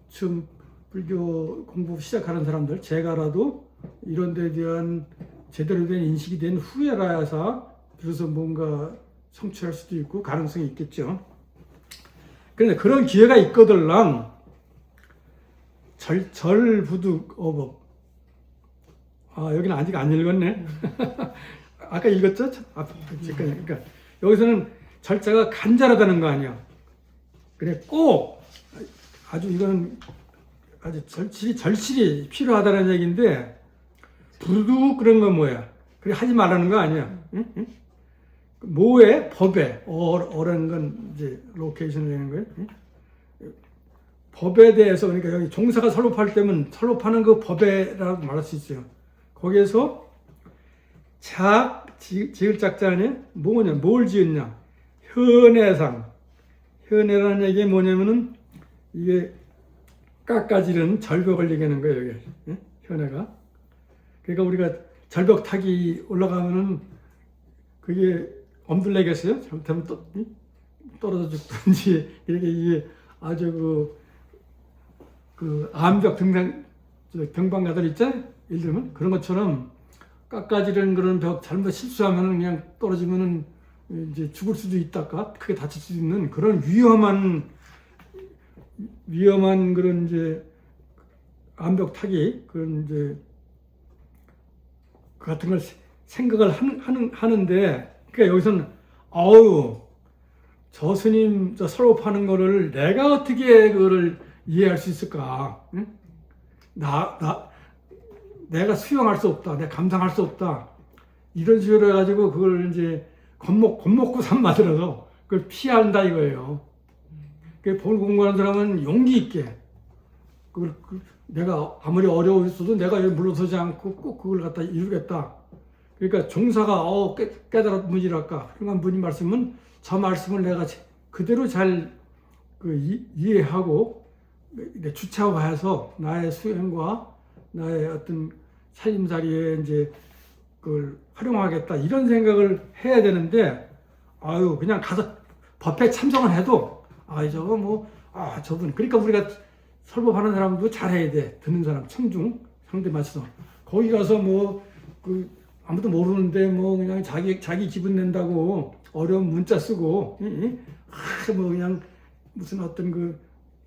처음 불교 공부 시작하는 사람들 제가라도 이런 데에 대한 제대로 된 인식이 된 후에라야서 비로소 뭔가 성취할 수도 있고 가능성이 있겠죠. 그런데 그런 기회가 있거들랑 절부득 어법. 여기는 아직 안 읽었네. 아까 읽었죠? 그러니까 여기서는 절자가 간절하다는 거 아니야. 그래 꼭 아주 이거는 아주 절실히 필요하다는 얘기인데 부득 그런 건 뭐야? 그래 하지 말라는 거 아니야. 응? 뭐에 법에 어라는 건 이제 로케이션을 내는 거예요. 응? 법에 대해서 그러니까 여기 종사가 설법할 때면 설법하는 그 법에라고 말할 수 있어요. 거기에서 지을 짝자니 뭐냐? 뭘 지었냐? 현해상. 현해라는 얘기 뭐냐면은 이게 깎아지는 절벽을 얘기하는 거예요, 여기. 예? 현해가. 그러니까 우리가 절벽 타기 올라가면은 그게 엄둘래겠어요? 잘못하면 떨어져 죽든지 이렇게 이게 아주 그 암벽 등반가들 있잖아요? 예를 들면 그런 것처럼 깎아지는 그런 벽 잘못 실수하면 그냥 떨어지면은 이제 죽을 수도 있다가 크게 다칠 수 있는 그런 위험한 그런 이제 암벽 타기 그런 이제 그 같은 걸 생각을 하는데 그러니까 여기서는 저 스님 저 설법하는 거를 내가 어떻게 그거를 이해할 수 있을까? 응? 내가 수용할 수 없다. 내가 감당할 수 없다. 이런 식으로 해가지고 그걸 이제 겁먹고 산 만들어서 그걸 피한다 이거예요. 그 법을 공부하는 사람은 용기 있게 그걸 내가 아무리 어려웠어도 내가 여기 물러서지 않고 꼭 그걸 갖다 이루겠다. 그러니까 종사가 깨달아 무지랄까. 그러니까 무님 말씀은 저 말씀을 내가 그대로 잘 이해하고 주차화해서 나의 수행과 나의 어떤 살림살이에 이제 그걸 활용하겠다 이런 생각을 해야 되는데 그냥 가서 법회 참석을 해도 저분 그러니까 우리가 설법하는 사람도 잘해야 돼. 듣는 사람 청중 상대 맞춰서 거기 가서 아무도 모르는데 그냥 자기 기분 낸다고 어려운 문자 쓰고 그냥 무슨 어떤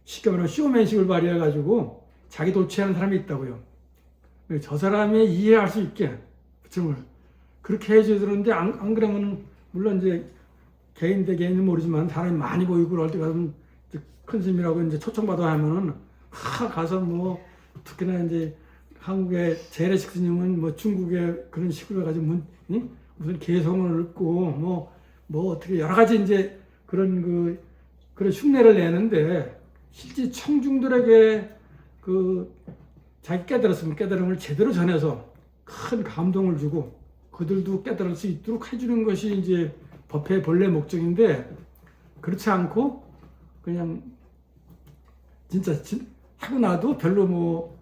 쉽게 말하면 쇼맨식을 발휘해가지고 자기 도취하는 사람이 있다고요. 저 사람이 이해할 수 있게 정말 그렇게 해줘야 되는데 안 그러면 물론 이제 개인 대 개인은 모르지만 사람이 많이 보이고 그럴 때 가면 큰 스님이라고 이제 초청받아 하면은 가서 특히나 이제 한국의 재래식 스님은 중국의 그런 식으로 해가지고 무슨 개성을 얻고 어떻게 여러 가지 이제 그런 흉내를 내는데 실제 청중들에게 자기 깨달음을 제대로 전해서 큰 감동을 주고 그들도 깨달을 수 있도록 해주는 것이 이제 법회의 본래 목적인데 그렇지 않고 그냥 진짜 하고 나도 별로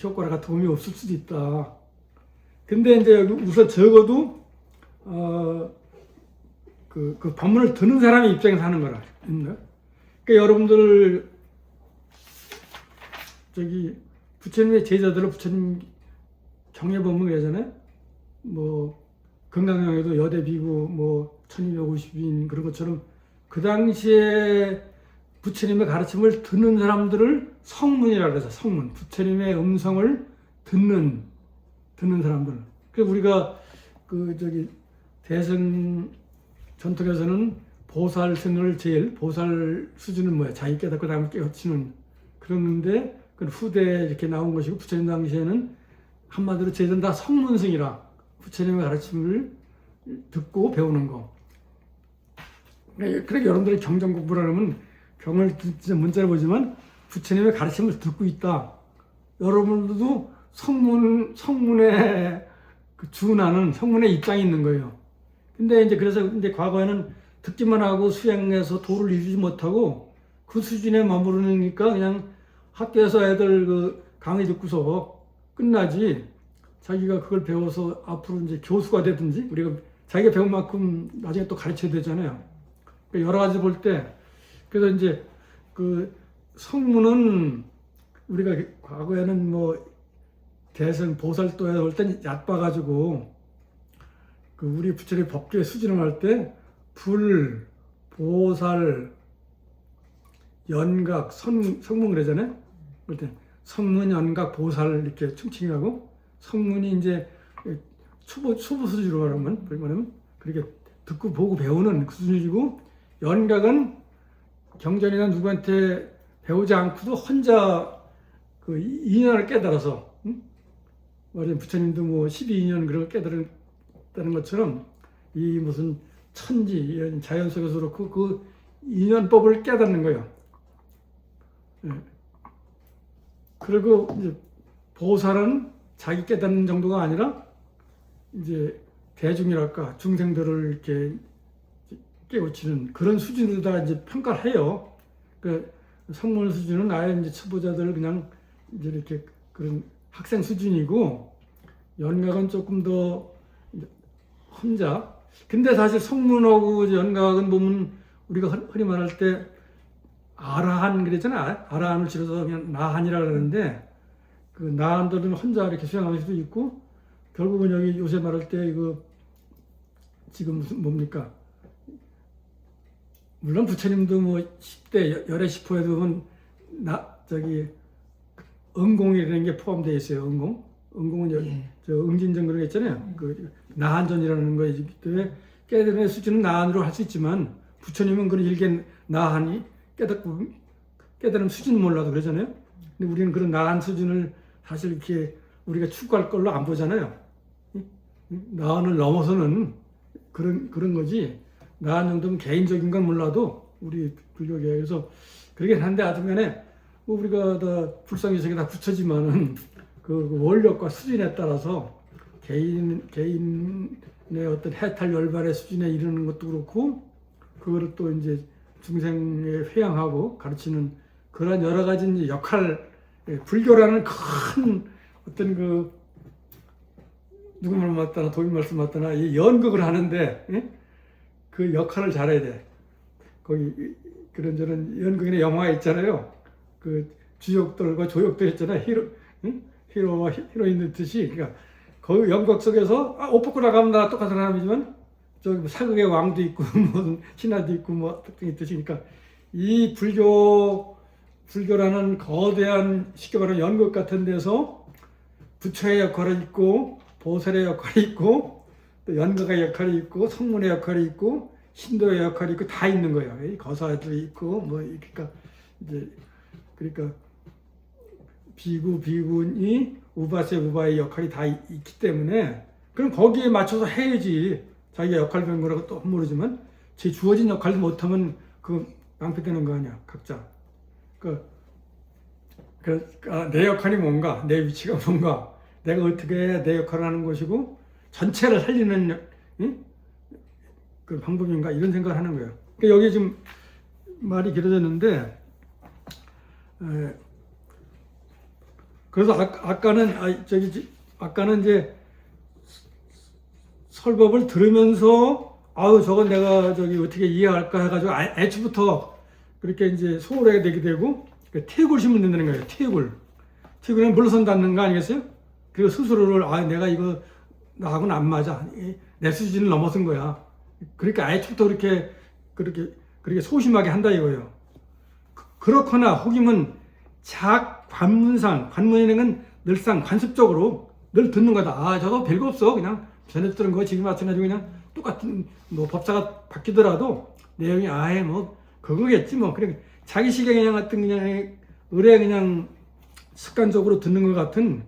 효과가 도움이 없을 수도 있다. 근데 이제 우선 적어도 그 법문을 듣는 사람의 입장에서 하는 거라. 그러니까 여러분들 부처님의 제자들을 부처님 경외 법문 그러잖아요. 건강명에도 여대 비구 1250인 그런 것처럼 그 당시에 부처님의 가르침을 듣는 사람들을 성문이라고 해서 성문 부처님의 음성을 듣는 사람들. 그래서 우리가 대승 전통에서는 보살 수준은 뭐야? 자기 깨닫고 남을 깨우치는. 그러는데 그 후대에 이렇게 나온 것이고, 부처님 당시에는 한마디로 저희들은 다 성문승이라 부처님의 가르침을 듣고 배우는 거. 그러니까 여러분들이 경전 공부를 하면 경을 진짜 문자를 보지만 부처님의 가르침을 듣고 있다. 여러분들도 성문에 준하는 성문에 입장이 있는 거예요. 근데 이제 그래서 이제 과거에는 듣기만 하고 수행해서 도를 이루지 못하고 그 수준에 머무르니까 그냥 학교에서 애들 강의 듣고서 끝나지, 자기가 그걸 배워서 앞으로 이제 교수가 되든지 우리가 자기가 배운 만큼 나중에 또 가르쳐야 되잖아요. 그러니까 여러 가지 볼 때, 그래서 이제 그 성문은 우리가 과거에는 뭐 대선 보살도에 올 땐 얕봐가지고 그 우리 부처님 법계 수진을 할 때 불, 보살, 연각, 성문 그러잖아요. 그럴 때 성문, 연각, 보살 이렇게 충칭하고, 성문이 이제 초보 수준으로 말하면 그렇게 듣고 보고 배우는 그 수준이고, 연각은 경전이나 누구한테 배우지 않고도 혼자 그 인연을 깨달아서, 말하자면 부처님도 뭐 12인연 그런 걸 깨달았다는 것처럼 이 무슨 천지 이런 자연 속에서 그렇고 그 인연법을 깨닫는 거예요. 예. 그리고 이제 보살은 자기 깨닫는 정도가 아니라 이제 대중이랄까 중생들을 이렇게 깨우치는 그런 수준으로다가 이제 평가를 해요. 그 성문 수준은 아예 이제 초보자들 그냥 이제 이렇게 그런 학생 수준이고, 연각은 조금 더 혼자. 근데 사실 성문하고 연각은 보면 우리가 흔히 말할 때 아라한 그랬잖아요. 아라한을 줄여서 그냥 나한이라 그러는데, 그 나한들은 혼자 이렇게 수행할 수도 있고, 결국은 여기 요새 말할 때 이거 지금 무슨 뭡니까? 물론 부처님도 뭐 10대 열애 10호에도 응공이라는 게 포함되어 있어요. 응공은 예. 저 응진전 그런 거 있잖아요. 그 나한전이라는 거이기 때문에 깨달음의 수준은 나한으로 할 수 있지만, 부처님은 그런 일개 나한이 깨달음 수준은 몰라도 그러잖아요. 근데 우리는 그런 나한 수준을 사실 이렇게 우리가 추구할 걸로 안 보잖아요. 나한을 넘어서는 그런 거지. 나한 정도면 개인적인 건 몰라도 우리 불교계. 그래서 그러긴 한데 하여튼간에 우리가 다 불상유색이 다 부처지만은 그 원력과 수준에 따라서 개인의 어떤 해탈 열반의 수준에 이르는 것도 그렇고, 그거를 또 이제 중생에 회양하고 가르치는 그런 여러 가지 이제 역할, 불교라는 큰 어떤 그 누구 말 맞다나 도인 말씀 맞다나 이 연극을 하는데, 그 역할을 잘해야 돼. 거기 그런저런 연극이나 영화 있잖아요. 그 주역들과 조역들 있잖아요. 히로와 히로인 듯이. 그러니까 그 연극 속에서 옷 벗고 나가면 나 똑같은 사람이지만 저기 사극의 왕도 있고 무슨 신하도 있고 뭐 특징이 있듯이. 그러니까 이 불교라는 거대한 쉽게 말하면 연극 같은 데서 부처의 역할이 있고, 보살의 역할이 있고, 또 연극의 역할이 있고, 성문의 역할이 있고, 신도의 역할이 있고, 다 있는 거예요. 거사도 있고 뭐. 그러니까 비구니 우바의 역할이 다 있기 때문에, 그럼 거기에 맞춰서 해야지. 자기가 역할 배운 거라고 또 모르지만 제 주어진 역할도 못하면 그 낭패되는 거 아니야, 각자. 그러니까 내 역할이 뭔가, 내 위치가 뭔가, 내가 어떻게 해야 내 역할을 하는 것이고 전체를 살리는 그 방법인가, 이런 생각을 하는 거예요. 그러니까 여기 지금 말이 길어졌는데, 그래서 아까는 이제 설법을 들으면서 저건 내가 어떻게 이해할까 해가지고 애초부터 그렇게 이제 소홀하게 되게 되고, 태굴 심을 된다는 거예요. 태굴은 물러선 닿는 거 아니겠어요? 그리고 스스로를 내가 이거 나하고는 안 맞아, 내 수준을 넘어선 거야. 그러니까 애초부터 그렇게 소심하게 한다 이거예요. 그렇거나 혹이면 관문이라는 늘상 관습적으로 늘 듣는 거다. 저거 별거 없어. 그냥 전에 들은 거 지금 마찬가지고 그냥 똑같은 뭐 법사가 바뀌더라도 내용이 아예 뭐 그거겠지 뭐. 그래 자기 시계 그냥 같은 그냥 의뢰 그냥 습관적으로 듣는 것 같은.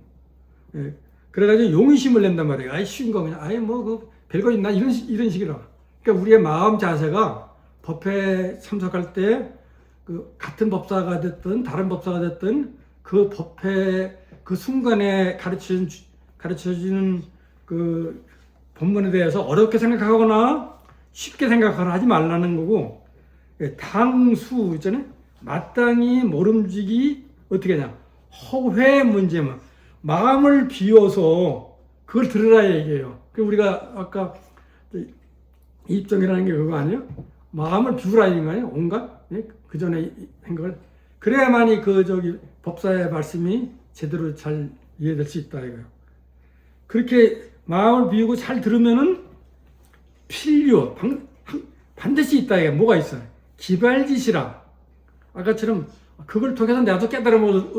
예. 그래가지고 용의심을 낸단 말이에요. 아예 쉬운 거 그냥 아예 뭐 그 별거 있나 이런 식이라. 그러니까 우리의 마음 자세가 법회에 참석할 때 그 같은 법사가 됐든 다른 법사가 됐든 그 법회 그 순간에 가르쳐주는 그 본문에 대해서 어렵게 생각하거나 쉽게 생각하거나 하지 말라는 거고, 당수 있잖아요. 마땅히 모름지기 어떻게 하냐. 허회 문제만 마음을 비워서 그걸 들으라 얘기해요. 그 우리가 아까 입정이라는 게 그거 아니에요? 마음을 비우라 이거 아니에요? 온갖 그 전에 생각을 그래야만이 그 법사의 말씀이 제대로 잘 이해될 수 있다 이거예요. 그렇게 마음을 비우고 잘 들으면은 필요 반드시 있다 이게 뭐가 있어요? 기발지시라. 아까처럼 그걸 통해서 나도 깨달음을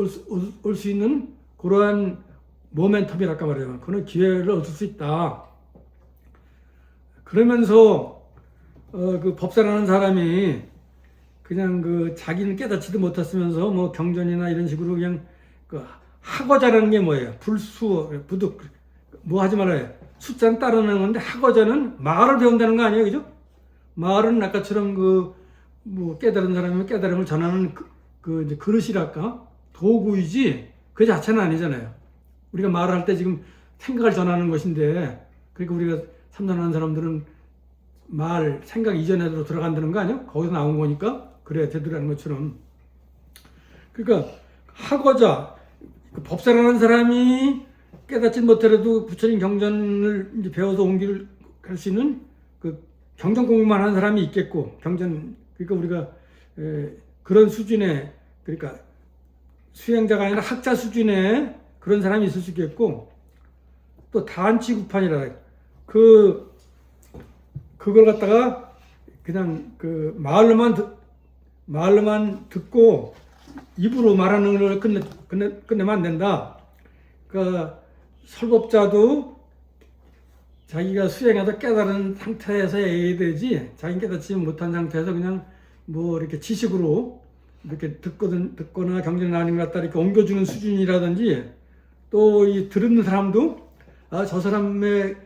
올 수 있는 그러한 모멘텀이랄까 말이에요. 그런 기회를 얻을 수 있다. 그러면서 그 법사라는 사람이 그냥 그 자기는 깨닫지도 못했으면서 뭐 경전이나 이런 식으로 그냥 그 하고자라는 게 뭐예요? 불수, 부득 뭐 하지 말아요. 숫자는 따르는 건데 하고자는 말을 배운다는 거 아니에요, 그죠? 말은 아까처럼 그 뭐 깨달은 사람이면 깨달음을 전하는 이제 그릇이랄까 도구이지 그 자체는 아니잖아요. 우리가 말을 할 때 지금 생각을 전하는 것인데, 그러니까 우리가 참선하는 사람들은 생각 이전으로 들어간다는 거 아니에요? 거기서 나온 거니까 그래야 되더라는 것처럼. 그러니까 하고자 법사라는 사람이 깨닫지 못하더라도 부처님 경전을 이제 배워서 옮길 할 수 있는 그 경전 공부만 하는 사람이 있겠고, 경전 그러니까 우리가 그런 수준의 그러니까 수행자가 아니라 학자 수준의 그런 사람이 있을 수 있겠고, 또 단치구판이라 그걸 갖다가 그냥 그 말로만 듣고 입으로 말하는 걸 끝내면 안 된다. 그러니까 설법자도 자기가 수행해서 깨달은 상태에서 해야 되지, 자기 깨닫지 못한 상태에서 그냥 뭐 이렇게 지식으로 이렇게 듣거나 경전을 아닌 것 같다 이렇게 옮겨주는 수준이라든지, 또 이 듣는 사람도 저 사람의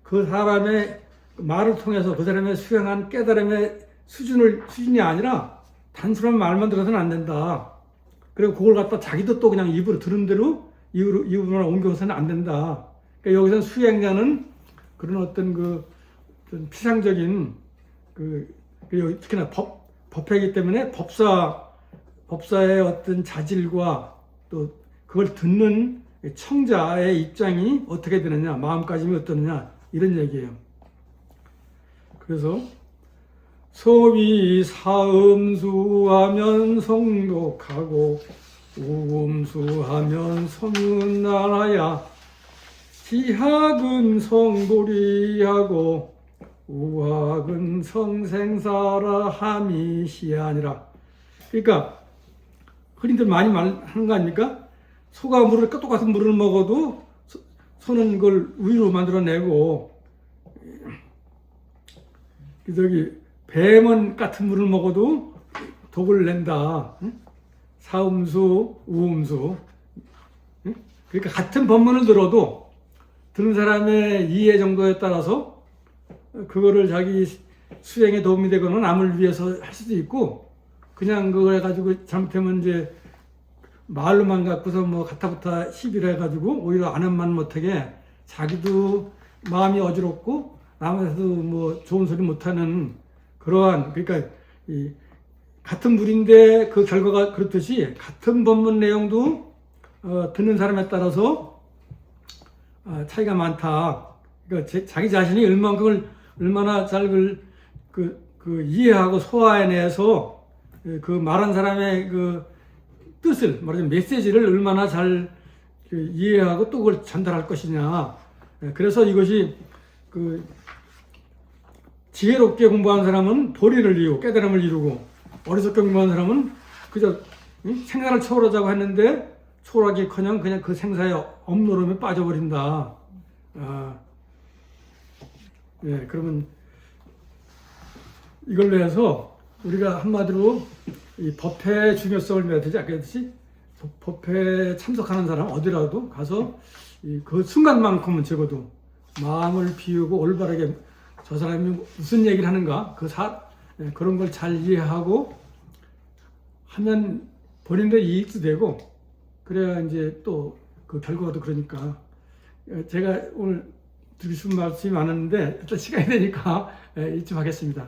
그 사람의 말을 통해서 그 사람의 수행한 깨달음의 수준이 아니라 단순한 말만 들어서는 안 된다. 그리고 그걸 갖다 자기도 또 그냥 입으로 들은 대로 입으로 옮겨서는 안 된다. 그러니까 여기서는 수행자는 그런 어떤 좀 피상적인 특히나 법회이기 때문에 법사의 어떤 자질과 또 그걸 듣는 청자의 입장이 어떻게 되느냐, 마음가짐이 어떠느냐 이런 얘기예요. 그래서 소위 사음수하면 성독하고 우음수하면 성윤나라야 지학은 성도리하고 우학은 성생사라 함이 시아니라. 그러니까 흔히들 많이 말하는 거 아닙니까? 소가 똑같은 물을 먹어도 소는 그걸 우유로 만들어내고, 뱀은 같은 물을 먹어도 독을 낸다. 사음수, 우음수. 그러니까 같은 법문을 들어도 듣는 사람의 이해 정도에 따라서 그거를 자기 수행에 도움이 되거나 남을 위해서 할 수도 있고, 그냥 그걸 해가지고 잘못하면 이제 말로만 갖고서 뭐 가타부타 시비를 해가지고 오히려 안 하면 못하게 자기도 마음이 어지럽고 남한테도 뭐 좋은 소리 못하는 그러한, 그러니까 이 같은 물인데 그 결과가 그렇듯이 같은 법문 내용도 듣는 사람에 따라서 차이가 많다. 그러니까 자기 자신이 얼마나 잘 이해하고 소화해내서 그 말한 사람의 그 뜻을, 말하자면 메시지를 얼마나 잘 이해하고 또 그걸 전달할 것이냐. 그래서 이것이 지혜롭게 공부한 사람은 도리를 이루고 깨달음을 이루고, 어리석게 공부한 사람은 그저 생사를 초월하자고 했는데 초월하기커녕 그냥 그 생사의 엄노름에 빠져버린다. 그러면 이걸로 해서 우리가 한마디로 이 법회의 중요성을 매야 되지 않겠지? 법회에 참석하는 사람 어디라도 가서 그 순간만큼은 적어도 마음을 비우고 올바르게 저 사람이 무슨 얘기를 하는가 그런 걸 잘 이해하고 하면 본인들 이익도 되고 그래야 이제 또 그 결과도 그러니까 제가 오늘 드리고 싶은 말씀이 많았는데 일단 시간이 되니까 이쯤 하겠습니다.